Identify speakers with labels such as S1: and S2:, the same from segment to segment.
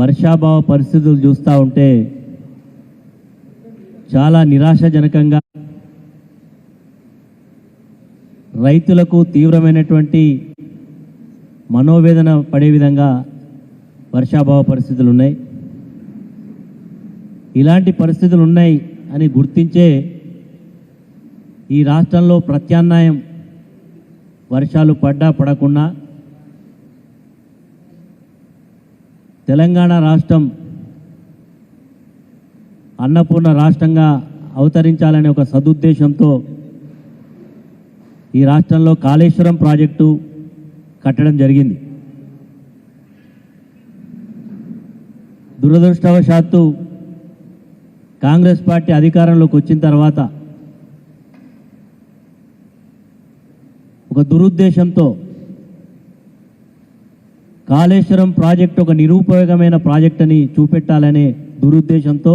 S1: వర్షాభావ పరిస్థితులు చూస్తూ ఉంటే చాలా నిరాశాజనకంగా, రైతులకు తీవ్రమైనటువంటి మనోవేదన పడే విధంగా వర్షాభావ పరిస్థితులు ఉన్నాయి. ఇలాంటి పరిస్థితులు ఉన్నాయి అని గుర్తించే ఈ రాష్ట్రంలో ప్రత్యామ్నాయం వర్షాలు పడ్డా పడకుండా తెలంగాణ రాష్ట్రం అన్నపూర్ణ రాష్ట్రంగా అవతరించాలనే ఒక సదుద్దేశంతో ఈ రాష్ట్రంలో కాళేశ్వరం ప్రాజెక్టు కట్టడం జరిగింది. దురదృష్టవశాత్తు కాంగ్రెస్ పార్టీ అధికారంలోకి వచ్చిన తర్వాత ఒక దురుద్దేశంతో కాళేశ్వరం ప్రాజెక్టు ఒక నిరుపయోగమైన ప్రాజెక్ట్ అని చూపెట్టాలనే దురుద్దేశంతో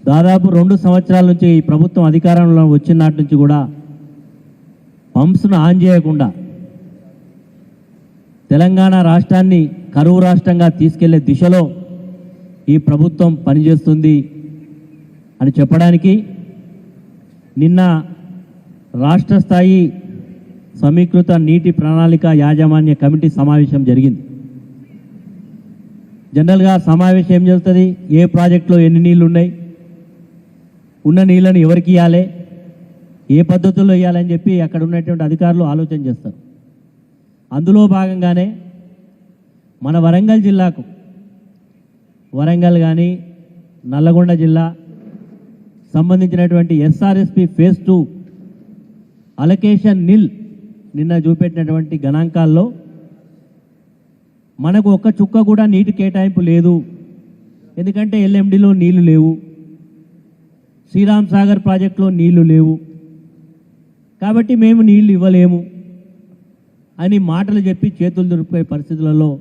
S1: దాదాపు 2 సంవత్సరాల నుంచి ఈ ప్రభుత్వం అధికారంలో వచ్చిన నాటి నుంచి కూడా పంప్స్ను ఆన్ చేయకుండా తెలంగాణ రాష్ట్రాన్ని కరువు రాష్ట్రంగా తీసుకెళ్లే దిశలో ఈ ప్రభుత్వం పనిచేస్తుంది అని చెప్పడానికి నిన్న రాష్ట్ర స్థాయి సమీకృత నీటి ప్రణాళిక యాజమాన్య కమిటీ సమావేశం జరిగింది. జనరల్గా సమావేశం ఏం జరుగుతుంది, ఏ ప్రాజెక్టులో ఎన్ని నీళ్లు ఉన్నాయి, ఉన్న నీళ్ళని ఎవరికి ఇవ్వాలి, ఏ పద్ధతుల్లో ఇవ్వాలని చెప్పి అక్కడ ఉన్నటువంటి అధికారులు ఆలోచన చేస్తారు. అందులో భాగంగానే మన వరంగల్ జిల్లాకు, వరంగల్ కానీ నల్లగొండ జిల్లా సంబంధించినటువంటి ఎస్ఆర్ఎస్పి ఫేజ్ 2 అలొకేషన్ నిల్ నిన్న చూపెట్టినటువంటి గణాంకాల్లో మనకు ఒక్క చుక్క కూడా నీటి కేటాయింపు లేదు. ఎందుకంటే ఎల్ఎండిలో నీళ్లు లేవు, శ్రీరామ్ సాగర్ ప్రాజెక్టులో నీళ్లు లేవు, కాబట్టి మేము నీళ్లు ఇవ్వలేము అని మాటలు చెప్పి చేతులు దులిపే పరిస్థితులలో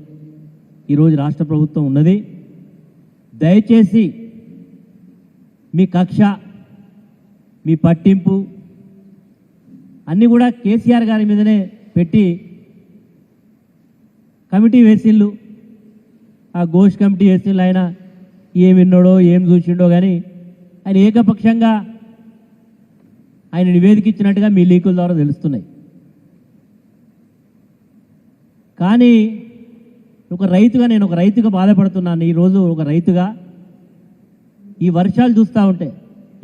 S1: ఈరోజు రాష్ట్ర ప్రభుత్వం ఉన్నది. దయచేసి మీ కక్ష, మీ పట్టింపు అన్నీ కూడా కేసీఆర్ గారి మీదనే పెట్టి కమిటీ వేసిళ్ళు, ఆ ఘోష్ కమిటీ వేసిళ్ళు. ఆయన ఏం విన్నాడో ఏం చూసిండో కానీ ఆయన ఏకపక్షంగా ఆయన నివేదిక ఇచ్చినట్టుగా మీ లీకుల ద్వారా తెలుస్తున్నాయి. కానీ ఒక రైతుగా, నేను ఒక రైతుగా బాధపడుతున్నాను. ఈరోజు ఒక రైతుగా ఈ వర్షాలు చూస్తూ ఉంటే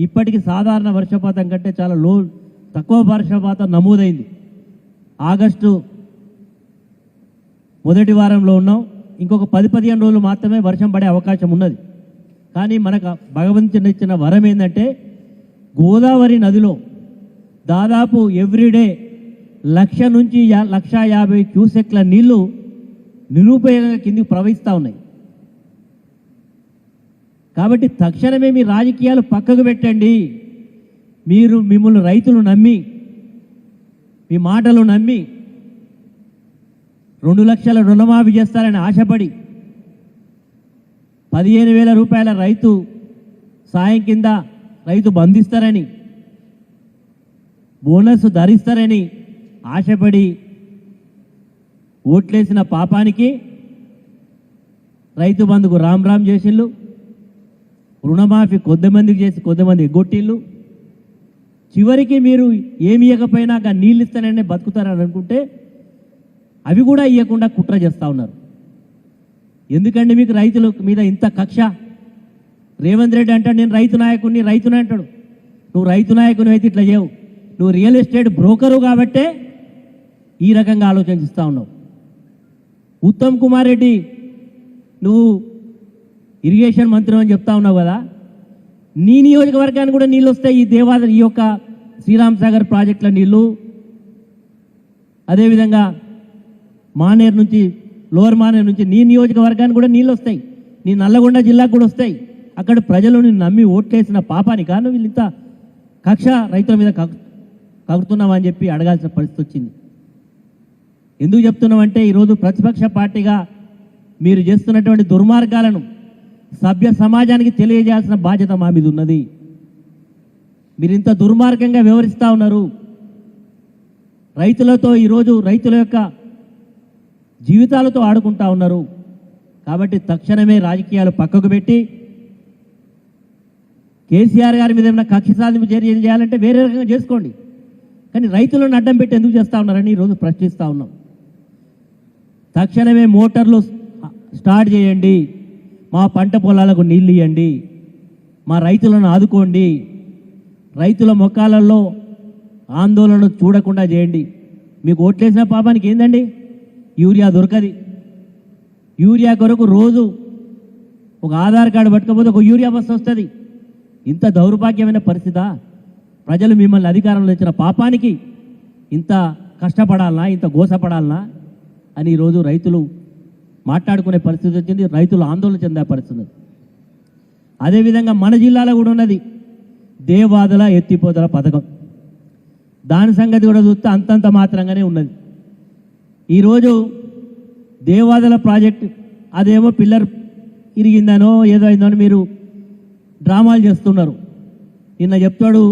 S1: ఇప్పటికి సాధారణ వర్షపాతం కంటే చాలా తక్కువ వర్షపాతం నమోదైంది. ఆగస్టు మొదటి వారంలో ఉన్నాం, ఇంకొక 10-15 రోజులు మాత్రమే వర్షం పడే అవకాశం ఉన్నది. కానీ మనకు భగవంతుని ఇచ్చిన వరం ఏంటంటే గోదావరి నదిలో దాదాపు ఎవ్రీడే 1,00,000 నుంచి 1,50,000 క్యూసెక్ల నీళ్లు నిరుపయోగంగా కిందికి ప్రవహిస్తూ ఉన్నాయి. కాబట్టి తక్షణమే మీ రాజకీయాలు పక్కకు పెట్టండి. మిమ్మల్ని రైతులు నమ్మి, మీ మాటలు నమ్మి 2 లక్షల రుణమాఫీ చేస్తారని ఆశపడి 15,000 రూపాయల రైతు సాయం కింద రైతు బంధిస్తారని, బోనస్ ధరిస్తారని ఆశపడి ఓట్లేసిన పాపానికి రైతు బంధుకు రామ్ రామ్ చేసిళ్ళు, రుణమాఫీ కొద్దిమందికి చేసి కొద్దిమంది ఎగ్గొట్టిళ్ళు. చివరికి మీరు ఏమి ఇవ్వకపోయినా నీళ్ళు ఇస్తానని బతుకుతారని అనుకుంటే అవి కూడా ఇవ్వకుండా కుట్ర చేస్తూ ఉన్నారు. ఎందుకంటే మీకు రైతుల మీద ఇంత కక్ష? రేవంత్ రెడ్డి అంటాడు నేను రైతు నాయకుడిని, రైతుని అంటాడు. నువ్వు రైతు నాయకుని అయితే ఇట్లా చేయవు, నువ్వు రియల్ ఎస్టేట్ బ్రోకరు కాబట్టే ఈ రకంగా ఆలోచిస్తూ ఉన్నావు. ఉత్తమ్ కుమార్ రెడ్డి నువ్వు ఇరిగేషన్ మంత్రి అని చెప్తా ఉన్నావు కదా, నీ నియోజకవర్గానికి కూడా నీళ్ళు వస్తాయి. ఈ యొక్క శ్రీరామ్ సాగర్ ప్రాజెక్టుల నీళ్ళు, అదేవిధంగా మానేరు నుంచి, లోవర్ మానేరు నుంచి నీ నియోజకవర్గానికి కూడా నీళ్ళు వస్తాయి, నీ నల్లగొండ జిల్లాకు కూడా వస్తాయి. అక్కడ ప్రజలు నిన్ను నమ్మి ఓట్లేసిన పాపాని కాను వీళ్ళు ఇంత కక్ష రైతుల మీద కగుతున్నామని చెప్పి అడగాల్సిన పరిస్థితి వచ్చింది. ఎందుకు చెప్తున్నామంటే ఈరోజు ప్రతిపక్ష పార్టీగా మీరు చేస్తున్నటువంటి దుర్మార్గాలను సభ్య సమాజానికి తెలియజేయాల్సిన బాధ్యత మా మీద ఉన్నది. మీరు ఇంత దుర్మార్గంగా వ్యవహరిస్తూ ఉన్నారు. రైతులతో ఈరోజు రైతుల యొక్క జీవితాలతో ఆడుకుంటా ఉన్నారు. కాబట్టి తక్షణమే రాజకీయాలు పక్కకు పెట్టి కేసీఆర్ గారి మీద ఏమైనా కక్ష సాధింపు చర్యలు చేయాలంటే వేరే రకంగా చేసుకోండి. కానీ రైతులను అడ్డం పెట్టి ఎందుకు చేస్తూ ఉన్నారని ఈరోజు ప్రశ్నిస్తూ ఉన్నాం. తక్షణమే మోటార్లు స్టార్ట్ చేయండి, మా పంట పొలాలకు నీళ్ళు ఇవ్వండి, మా రైతులను ఆదుకోండి, రైతుల మొక్కాలలో ఆందోళన చూడకుండా చేయండి. మీకు ఓట్లేసిన పాపానికి ఏందండి, యూరియా దొరకది. యూరియా కొరకు రోజు ఒక ఆధార్ కార్డు పట్టుకపోతే ఒక యూరియా బస్సు వస్తుంది. ఇంత దౌర్భాగ్యమైన పరిస్థితా? ప్రజలు మిమ్మల్ని అధికారంలో ఇచ్చిన పాపానికి ఇంత కష్టపడాలనా, ఇంత గోసపడాలనా అని ఈరోజు రైతులు మాట్లాడుకునే పరిస్థితి వచ్చింది. రైతులు ఆందోళన చెందే పరిస్థితి. అదేవిధంగా మన జిల్లాలో కూడా ఉన్నది దేవాదుల ఎత్తిపోతల పథకం. దాని సంగతి కూడా చూస్తే అంతంత మాత్రంగానే ఉన్నది. ఈరోజు దేవాదుల ప్రాజెక్టు అదేమో పిల్లర్ ఇరిగిందనో ఏదో అయిందనో మీరు డ్రామాలు చేస్తున్నారు. నిన్న చెప్తాడు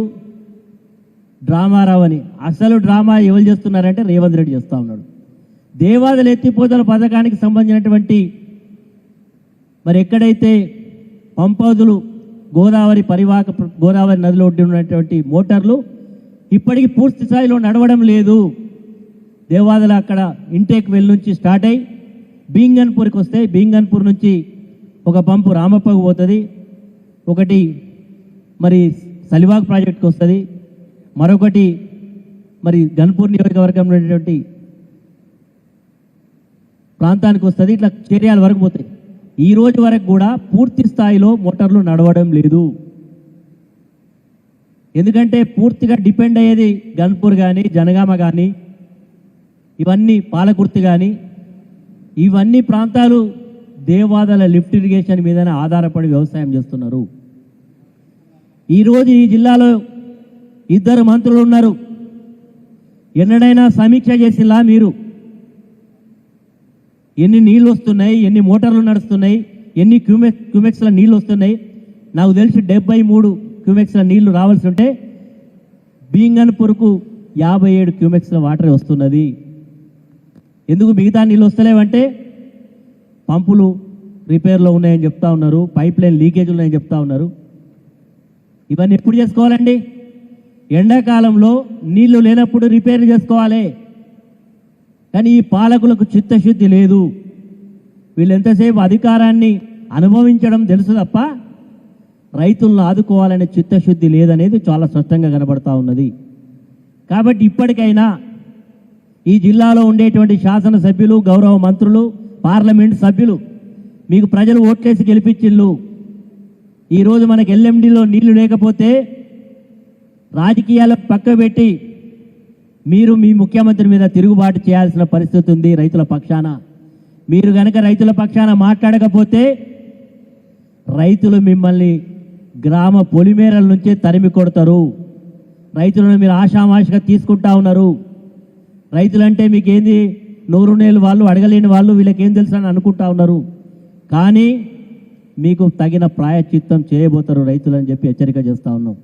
S1: డ్రామారావు అని. అసలు డ్రామా ఎవరు చేస్తున్నారంటే రేవంత్ రెడ్డి చేస్తూ ఉన్నాడు. దేవాదుల ఎత్తిపోతల పథకానికి సంబంధించినటువంటి మరి ఎక్కడైతే పంపౌదులు గోదావరి నదిలో ఒడ్డి ఉన్నటువంటి మోటార్లు ఇప్పటికీ పూర్తి స్థాయిలో నడవడం లేదు. దేవాదుల అక్కడ ఇంటేక్ వెల్ నుంచి స్టార్ట్ అయ్యి బీంగన్పూర్కి వస్తే బీంగన్పూర్ నుంచి ఒక పంపు రామప్పకు పోతుంది, ఒకటి మరి సలివాగ్ ప్రాజెక్టుకి వస్తుంది, మరొకటి మరి గన్పూర్ నియోజకవర్గంలో ఉన్నటువంటి ప్రాంతానికి వస్తుంది. ఇట్లా చర్యల వరకు పోతాయి. ఈ రోజు వరకు కూడా పూర్తి స్థాయిలో మోటార్లు నడవడం లేదు. ఎందుకంటే పూర్తిగా డిపెండ్ అయ్యేది గన్పూర్ కానీ జనగామ కానీ ఇవన్నీ పాలకుర్తి కానీ ఇవన్నీ ప్రాంతాలు దేవాదుల లిఫ్ట్ ఇరిగేషన్ మీదనే ఆధారపడి వ్యవసాయం చేస్తున్నారు. ఈరోజు ఈ జిల్లాలో 2 మంత్రులు ఉన్నారు. ఎన్నడైనా సమీక్ష చేసిలా మీరు? ఎన్ని నీళ్ళు వస్తున్నాయి, ఎన్ని మోటార్లు నడుస్తున్నాయి, ఎన్ని క్యూమెక్స్ల నీళ్ళు వస్తున్నాయి? నాకు తెలిసి 73 క్యూమెక్స్ల నీళ్లు రావాల్సి ఉంటే బీంగన్పూర్కు 57 క్యూమెక్స్ల వాటర్ వస్తున్నది. ఎందుకు మిగతా నీళ్ళు వస్తలేవంటే పంపులు రిపేర్లో ఉన్నాయని చెప్తా ఉన్నారు, పైప్ లైన్ లీకేజ్ ఉన్నాయని చెప్తా ఉన్నారు. ఇవన్నీ ఎప్పుడు చేసుకోవాలండి? ఎండాకాలంలో నీళ్లు లేనప్పుడు రిపేర్ చేసుకోవాలి. కానీ ఈ పాలకులకు చిత్తశుద్ధి లేదు. వీళ్ళు ఎంతసేపు అధికారాన్ని అనుభవించడం తెలుసు తప్ప రైతులను ఆదుకోవాలనే చిత్తశుద్ధి లేదనేది చాలా స్పష్టంగా కనబడతా ఉన్నది. కాబట్టి ఇప్పటికైనా ఈ జిల్లాలో ఉండేటువంటి శాసనసభ్యులు, గౌరవ మంత్రులు, పార్లమెంట్ సభ్యులు మీకు ప్రజలు ఓట్లేసి గెలిపించిళ్ళు. ఈరోజు మనకు ఎల్ఎండిలో నీళ్లు లేకపోతే రాజకీయాలకు పక్క పెట్టి మీరు మీ ముఖ్యమంత్రి మీద తిరుగుబాటు చేయాల్సిన పరిస్థితి ఉంది. రైతుల పక్షాన మీరు గనక రైతుల పక్షాన మాట్లాడకపోతే రైతులు మిమ్మల్ని గ్రామ పొలిమేరల నుంచే తరిమి కొడతారు. రైతులను మీరు ఆషామాషిగా తీసుకుంటా ఉన్నారు. రైతులంటే మీకేంది, నోరు నేలు వాళ్ళు, అడగలేని వాళ్ళు, వీళ్ళకేం తెలుసు అని అనుకుంటా ఉన్నారు. కానీ మీకు తగిన ప్రాయశ్చిత్తం చేయబోతారు రైతులని చెప్పి హెచ్చరిక చేస్తూ ఉన్నాం.